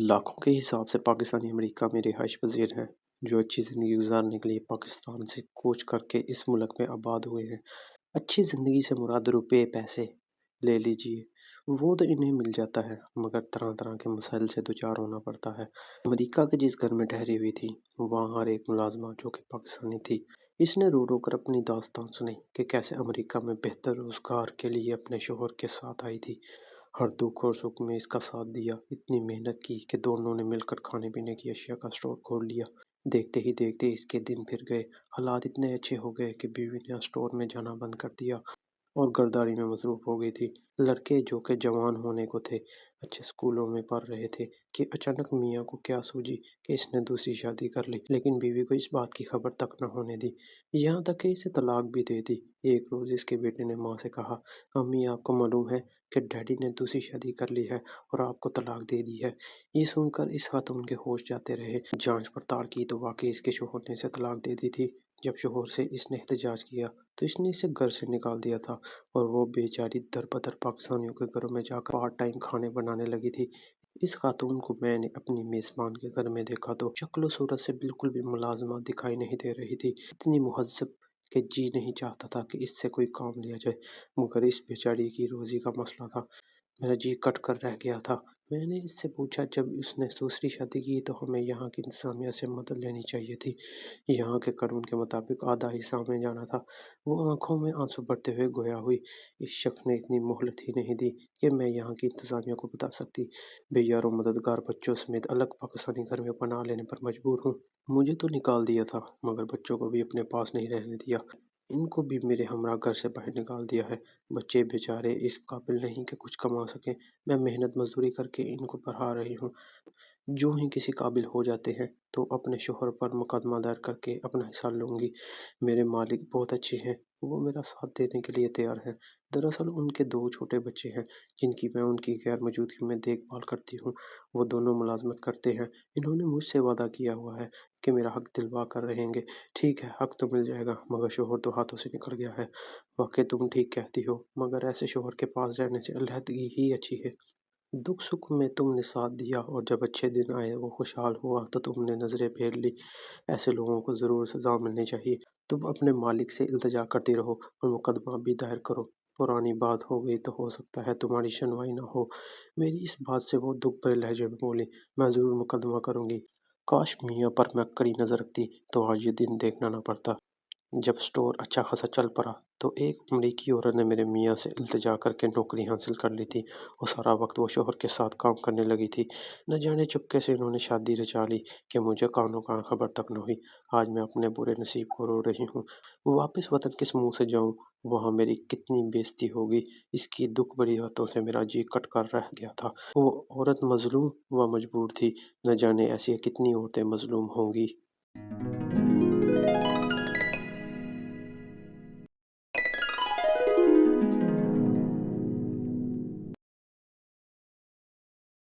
लाखों के हिसाब से पाकिस्तानी अमेरिका में रिहाइश पज़ीर हैं, जो अच्छी ज़िंदगी गुज़ारने के लिए पाकिस्तान से कूच करके इस मुल्क में आबाद हुए हैं। अच्छी ज़िंदगी से मुराद रुपए, पैसे ले लीजिए, वो तो इन्हें मिल जाता है, मगर तरह-तरह के मसाइल से दो-चार होना पड़ता है। अमेरिका के जिस घर में ठहरी हुई थी, वहाँ हर एक मुलाज़िमा जो कि पाकिस्तानी थी, इसने रो-रो कर अपनी दास्तान सुनाई कि कैसे अमेरिका में बेहतर रोज़गार के लिए अपने शौहर के साथ आई थी। हर दुख और सुख में इसका साथ दिया, इतनी मेहनत की कि दोनों ने मिलकर खाने-पीने की अशिया का स्टोर खोल लिया। देखते ही देखते इसके दिन फिर गए, हालात इतने अच्छे हो गए कि बीवी ने स्टोर में जाना बंद कर दिया और गर्दारी में मसरूफ़ हो गई थी। लड़के जो कि जवान होने को थे, अच्छे स्कूलों में पढ़ रहे थे कि अचानक मियाँ को क्या सूझी कि इसने दूसरी शादी कर ली, लेकिन बीवी को इस बात की खबर तक न होने दी। यहाँ तक कि इसे तलाक भी दे दी। एक रोज़ इसके बेटे ने माँ से कहा, अम्मी आपको मालूम है कि डैडी ने दूसरी शादी कर ली है और आपको तलाक दे दी है। ये सुनकर इस खातून के होश जाते रहे। जांच पड़ताल की तो वाकई इसके शौहर ने इसे तलाक दे दी थी। जब शौहर से इसने एहतजाज किया तो इसने इसे घर से निकाल दिया था और वो बेचारी दर-बदर पाकिस्तानियों के घरों में जाकर पार्ट टाइम खाने बनाने लगी थी। इस खातून को मैंने अपनी मेज़बान के घर में देखा तो शक्ल सूरत से बिल्कुल भी मुलाज़िमा दिखाई नहीं दे रही थी। इतनी मुहज़्ज़ब कि जी नहीं चाहता था कि इससे कोई काम लिया जाए, मगर इस बेचारी की रोज़ी का मसला था। मेरा जी कट कर रह गया था। मैंने इससे पूछा, जब उसने दूसरी शादी की तो हमें यहाँ की इंतज़ामिया से मदद लेनी चाहिए थी। यहाँ के कानून के मुताबिक आधा हिस्सा हमें जाना था। वो आँखों में आँसू भरते हुए गोया हुई। इस शख्स ने इतनी मोहलत ही नहीं दी कि मैं यहाँ की इंतज़ामिया को बता सकती। बेयारों मददगार बच्चों समेत अलग पाकिस्तानी घर में पनाह लेने पर मजबूर हूँ। मुझे तो निकाल दिया था, मगर बच्चों को भी अपने पास नहीं रहने दिया। इनको भी मेरे हमरा घर से बाहर निकाल दिया है। बच्चे बेचारे इस काबिल नहीं कि कुछ कमा सकें। मैं मेहनत मजदूरी करके इनको पढ़ा रही हूँ। जो ही किसी काबिल हो जाते हैं तो अपने शोहर पर मुकदमा दायर करके अपना हिस्सा लूँगी। मेरे मालिक बहुत अच्छे हैं, वो मेरा साथ देने के लिए तैयार हैं। दरअसल उनके 2 छोटे बच्चे हैं, जिनकी मैं उनकी गैर मौजूदगी में देखभाल करती हूँ। वो दोनों मुलाज़मत करते हैं। इन्होंने मुझसे वादा किया हुआ है कि मेरा हक़ दिलवा कर रहेंगे। ठीक है, हक़ तो मिल जाएगा, मगर शोहर तो हाथों से निकल गया है। वाक़ई तुम ठीक कहती हो, मगर ऐसे शोहर के पास रहने से अलहदगी ही अच्छी है। दुख सुख में तुमने साथ दिया और जब अच्छे दिन आए वो खुशहाल हुआ तो तुमने नज़रें फेर ली। ऐसे लोगों को ज़रूर सज़ा मिलनी चाहिए। तुम अपने मालिक से इल्तिजा करती रहो और मुकदमा भी दायर करो। पुरानी बात हो गई तो हो सकता है तुम्हारी सुनवाई ना हो। मेरी इस बात से वो दुख भरे लहजे में बोली, मैं ज़रूर मुकदमा करूँगी। काश मियाँ पर मैं कड़ी नज़र रखती तो आज ये दिन देखना ना पड़ता। जब स्टोर अच्छा खासा चल पड़ा तो एक अमरीकी औरत ने मेरे मियाँ से इल्तिजा करके नौकरी हासिल कर ली थी और सारा वक्त वो शोहर के साथ काम करने लगी थी। न जाने चुपके से उन्होंने शादी रचा ली कि मुझे कानों कान खबर तक न हुई। आज मैं अपने बुरे नसीब को रो रही हूँ। वापस वतन किस मुंह से जाऊँ, वहाँ मेरी कितनी बेइज्जती होगी। इसकी दुख भरी बातों से मेरा जी कट कर रह गया था। वो औरत मजलूम व मजबूर थी। न जाने ऐसी कितनी औरतें मजलूम होंगी।